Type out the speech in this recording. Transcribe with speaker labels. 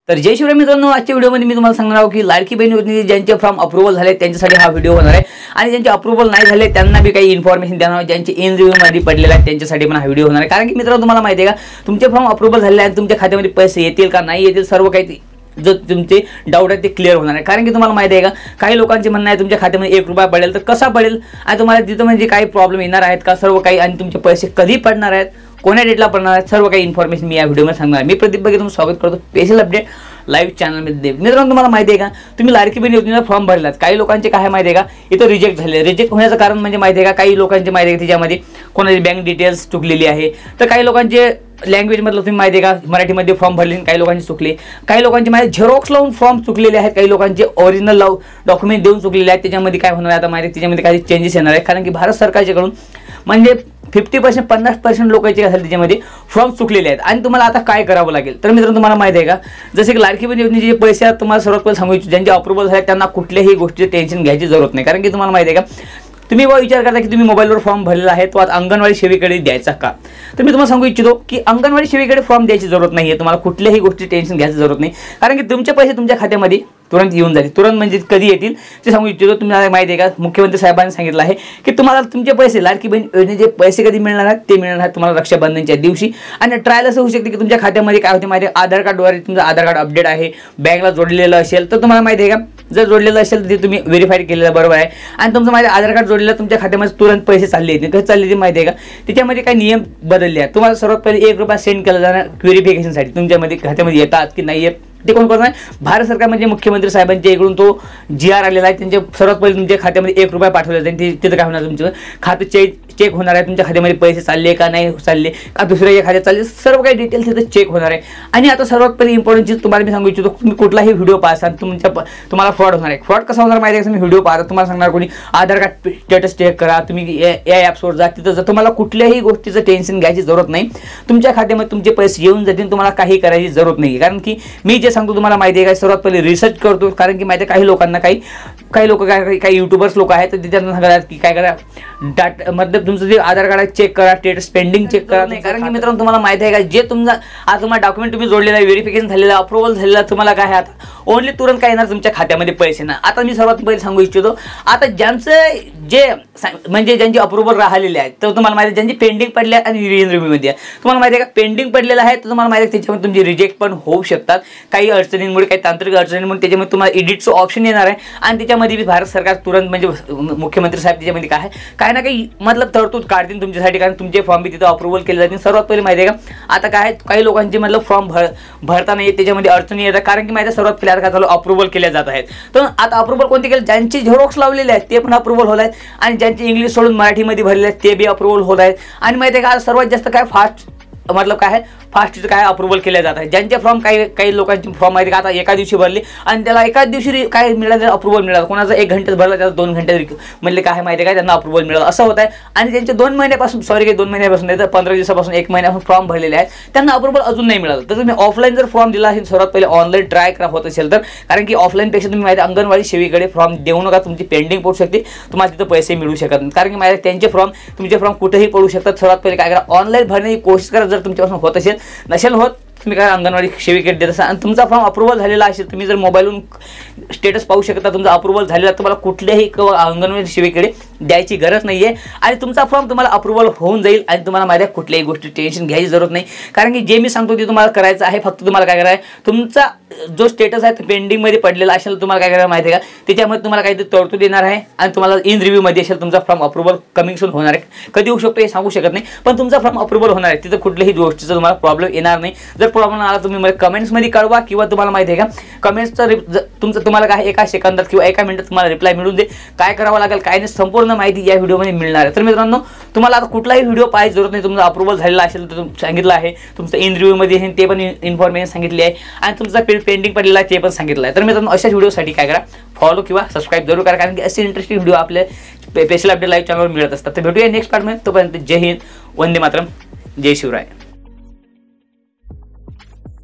Speaker 1: तर जय शिवराय मित्रांनो, आजच्या व्हिडिओमध्ये मी तुम्हाला सांगणार आहोत की लाडकी बहीण योजनेचे ज्यांचे फॉर्म अप्रूव्हल झाले त्यांच्यासाठी हा व्हिडिओ होणार आहे आणि ज्यांचे अप्रूव्हल नाही झाले त्यांना बी काही इन्फॉर्मेशन देणार आहोत. ज्यांचे इन रिव्ह्यू मध्ये पडलेले आहेत त्यांच्यासाठी पण हा व्हिडिओ होणार आहे. कारण की मित्रांनो, तुम्हाला माहिती आहे का तुमचे फॉर्म अप्रूव्हल झाले आहेत, तुमच्या खात्यामध्ये पैसे येतील का नाही येतील सर्व काही जो तुमचे डाऊट आहे ते क्लिअर होणार आहे. कारण की तुम्हाला माहिती आहे का काही लोकांचे म्हणणं आहे तुमच्या खात्यामध्ये 1 रुपया पडेल तर कसा पडेल आणि तुम्हाला तिथं म्हणजे काही प्रॉब्लेम येणार आहेत का सर्व काही आणि तुमचे पैसे कधी पडणार आहेत कोण्या डेटला पडणार आहेत सर्व काही इन्फॉर्मेशन मी या व्हिडिओमध्ये सांगणार आहे. मी प्रदीप बगे तुमचं स्वागत करतो स्पेशल अपडेट लाईव्ह चॅनलमध्ये. मित्रांनो, तुम्हाला माहिती आहे का तुम्ही लाडकी बहीण योजनेचा फॉर्म भरलात, काही लोकांचे काय माहिती आहे का इथं रिजेक्ट झाले. रिजेक्ट होण्याचं कारण म्हणजे माहिती आहे का काही लोकांचे माहिती आहे त्याच्यामध्ये कोणाची बँक डिटेल्स चुकलेली आहे, तर काही लोकांचे लँग्वेजमधलं तुम्ही माहिती आहे का मराठीमध्ये फॉर्म भरले काही लोकांचे चुकले, काही लोकांचे माहिती झेरॉक्स लावून फॉर्म चुकलेले आहेत, काही लोकांचे ओरिजिनल डॉक्युमेंट देऊन चुकलेले आहेत. त्याच्यामध्ये काय होणार आहे आता माहिती त्याच्यामध्ये काही चेंजेस येणार आहे. कारण की भारत सरकारच्याकडून म्हणजे 50% 50% लोकांचे असेल त्याच्यामध्ये फॉर्म चुकलेले आहेत आणि तुम्हाला आता काय करावं लागेल. तर मित्रांनो, तुम्हाला माहिती आहे का जसे की लाडकी बहीण योजनेचे जे पैसे आहेत तुम्हाला सर्वात पहिले सांगू इच्छितो ज्यांचे अप्रूव्हल झाले त्यांना कुठल्याही गोष्टीचे टेन्शन घ्यायची जरूरत नाही. कारण की तुम्हाला माहिती आहे का तुम्ही विचार करता की तुम्ही मोबाईलवर फॉर्म भरलेला आहे तो आता अंगणवाडी सेवेकडे द्यायचा का, तर मी तुम्हाला सांगू इच्छितो की अंगणवाडी सेवेकडे फॉर्म द्यायची जरूरत नाही आहे. तुम्हाला कुठल्याही गोष्टी टेन्शन घ्यायची जरूरत नाही. कारण की तुमचे पैसे तुमच्या खात्यामध्ये तुरंत येऊन जातील. तुरंत म्हणजे कधी येतील ते सांगू इच्छितो. तुम्हाला माहिती आहे का मुख्यमंत्री साहेबांनी सांगितलं आहे की तुम्हाला तुमचे पैसे लाडकी बहीण योजनेचे पैसे कधी मिळणार आहेत ते मिळणार आहेत तुम्हाला रक्षाबंधनच्या दिवशी. आणि ट्रायल असं होऊ शकते की तुमच्या खात्यामध्ये काय होते माहिती आहे आधार कार्डद्वारे तुमचं आधार कार्ड अपडेट आहे बँकला जोडलेलं असेल तर तुम्हाला माहिती आहे का जर जोडलेलं असेल तर ते तुम्ही व्हेरीफाईड केलेलं बरोबर आहे आणि तुमचं माहिती आधार कार्ड जोडलेलं तुमच्या खात्यामध्ये तुरंत पैसे चालले येतील. कसं चालले ते माहिती आहे का त्याच्यामध्ये काही नियम बदलले आहेत. तुम्हाला सर्वात पहिले 1 रुपया सेंड केला जाणार व्हेरिफिकेशनसाठी तुमच्यामध्ये खात्यामध्ये येतात की नाही येत ते कोण करणार भारत सरकार म्हणजे मुख्यमंत्री साहेबांच्या इकडून तो GR आलेला आहे. त्यांच्या सर्वात पहिले तुमच्या खात्यामध्ये 1 रुपया पाठवला जाईल. तिथं काय होणार तुमचं खातं चेक होणार आहे तुमच्या खात्यामध्ये पैसे चालले का नाही चालले का दुसऱ्या खात्यात चालले सर्व काही डिटेल्स तिथं चेक होणार आहे. आणि आता सर्वात पहिले इम्पॉर्टंट चीज तुम्हाला मी सांगू इच्छितो तुम्ही कुठलाही व्हिडिओ पाहता तुम्हाला फ्रॉड होणार आहे. फ्रॉड कसा होणार माहिती आहे का तुम्ही व्हिडिओ पाहता तुम्हाला सांगणार कोणी आधार कार्ड स्टेटस चेक करा तुम्ही या ॲप्सवर जा तिथं जर तुम्हाला कुठल्याही गोष्टीचं टेन्शन घ्यायची जरूरत नाही. तुमच्या खात्यामध्ये तुमचे पैसे येऊन जातील तुम्हाला काही करायची जरूरत नाही. कारण की मी जे सांगतो तुम्हाला माहिती आहे का सर्वात पहिले रिसर्च करतो. कारण की माहिती आहे काही लोकांना काही लोक काही युट्यूबर्स लोक आहेत तर त्यांना सांगतात की काय करा डाटा मतलब तुमचं जे आधार कार्ड चेक करा स्टेटस पेंडिंग चेक करा नाही. कारण की मित्रांनो तुम्हाला माहिती आहे का जे तुमचा आज तुम्हाला डॉक्युमेंट तुम्ही जोडलेला आहे व्हेरिफिकेशन झालेलं अप्रूव्हल झालेला तुम्हाला काय आहे आता ओनली तुरंत काय येणार तुमच्या खात्यामध्ये पैसे ना. आता मी सर्वात पहिले सांगू इच्छितो आता ज्यांचं जे म्हणजे ज्यांची अप्रूव्हल राहिलेले आहेत तर तुम्हाला माहिती आहे ज्यांची पेंडिंग पडले आहेत आणि रिव्ह्यूमध्ये आहे तुम्हाला माहिती आहे का पेंडिंग पडलेलं आहे तर तुम्हाला माहिती आहे त्याच्यामध्ये तुमची रिजेक्ट पण होऊ शकतात काही अडचणींमुळे काही तांत्रिक अडचणींमुळे. त्याच्यामध्ये तुम्हाला एडिटचं ऑप्शन येणार आहे आणि त्याच्यामध्ये बी भारत सरकार तुरंत म्हणजे मुख्यमंत्री साहेब त्याच्यामध्ये काय ना काही मतलब तरतूद काढतील तुमच्यासाठी. कारण तुमचे फॉर्म बी तिथं अप्रूव्हल केले जातील. सर्वात पहिले माहिती आहे का आता काय काही लोकांचे मतलब फॉर्म भरता नाही त्याच्यामध्ये अडचणी येतात. कारण की माहिती आहे सर्वात पहिले आता काय झालं अप्रूव्हल केल्या जात आहेत. तर आता अप्रूव्हल कोणते केले ज्यांचे झेरॉक्स लावलेले आहेत ते पण अप्रूव्हल होत आहेत आणि ज्यांचे इंग्लिश सोडून मराठीमध्ये भरलेले आहेत ते बी अप्रूव्हल होत आहेत. आणि माहिती आहे का सर्वात जास्त काय फास्ट मतलब काय फास्ट काय अप्रूव्हल केल्या जात आहे. ज्यांचे फॉर्म काही लोकांचे फॉर्म माहिती का आता एका दिवशी भरले आणि त्याला एकाच दिवशी काय मिळालं अप्रूव्हल मिळालं. कोणाचा 1 घंट्यात भरला त्याला 2 घंट्यात म्हणजे काय माहिती काय त्यांना अप्रूव्हल मिळालं असं होत आहे. आणि ज्यांचे 2 महिन्यापासून 2 महिन्यापासून नाही तर 15 दिवसापासून 1 महिन्यापासून फॉर्म भरलेले आहेत त्यांना अप्रूव्हल अजून नाही मिळालं. तर तुम्ही ऑफलाईन जर फॉर्म दिला असेल सर्वात पहिले ऑनलाईन ट्राय करा होत असेल तर. कारण की ऑफलाईनपेक्षा तुम्ही माहिती अंगणवाडी सेवेकडे फॉर्म देऊ नका तुमची पेंडिंग पडू शकते तुम्हाला तिथं पैसे मिळू शकत नाही. कारण की माहिती त्यांचे तुमचे फॉर्म कुठेही पडू शकतात. सर्वात पहिले काय करा ऑनलाईन भरण्याची कोशिश करा. जर तुमच्यापासून होत असेल नसेल होत तुम्ही काय अंगणवाडी सेवेकडे देत असाल आणि तुमचा फॉर्म अप्रूव्हल झालेला असेल तुम्ही जर मोबाईलवरून स्टेटस पाहू शकता तुमचा अप्रूव्हल झालेला तुम्हाला कुठल्याही अंगणवाडी सेवेकडे द्यायची गरज नाही आहे आणि तुमचा फॉर्म तुम्हाला अप्रूव्हल होऊन जाईल आणि तुम्हाला माहिती आहे कुठल्याही गोष्टी टेन्शन घ्यायची जरूरत नाही. कारण की जे मी सांगतो ते तुम्हाला करायचं आहे. फक्त तुम्हाला काय करायचं आहे तुमचा जो स्टेटस आहे तो पेंडिंगमध्ये पडलेला असेल तुम्हाला काय करायला माहिती आहे का त्याच्यामध्ये तुम्हाला काहीतरी तरतूद देणार आहे आणि तुम्हाला इन रिव्ह्यूमध्ये असेल तुमचा फॉर्म अप्रूव्हल कमिंग सून होणार आहे. कधी होऊ शकतो हे सांगू शकत नाही पण तुमचा फॉर्म अप्रूव्हल होणार आहे. तिथं कुठल्याही गोष्टीचा तुम्हाला प्रॉब्लेम येणार नाही. जर प्रॉब्लेम आला तुम्ही मला कमेंट्समध्ये कळवा किंवा तुम्हाला माहिती आहे का कमेंट्सचा तुम्हाला काय एका सेकंदात किंवा एका मिनिटात तुम्हाला रिप्लाय मिळून दे काय करावं लागेल काय नाही संपूर्ण माहिती या व्हिडिओमध्ये मिळणार आहे. तर मित्रांनो तुम्हाला आता कुठलाही व्हिडिओ पाहायची जरूरत नाही. तुमचा अप्रूव्हल झालेला असेल तर सांगितलं आहे तुमचं इन रिव्ह्यूमध्ये आहे ते पण इन्फॉर्मेशन सांगितली आहे आणि तुमचा पेंडिंग पडलेला आहे ते पण सांगितलं आहे. तर मित्रांनो अशाच व्हिडिओसाठी काय करा फॉलो किंवा सबस्क्राईब जरूर करा. कारण की असे इंटरेस्टिंग व्हिडिओ आपले स्पेशल अपडेट लाईव्ह चॅनलवर मिळत असतात. तर भेटूया नेक्स्ट पार्टमध्ये. तोपर्यंत जय हिंद वंदे मातरम जय शिवराय.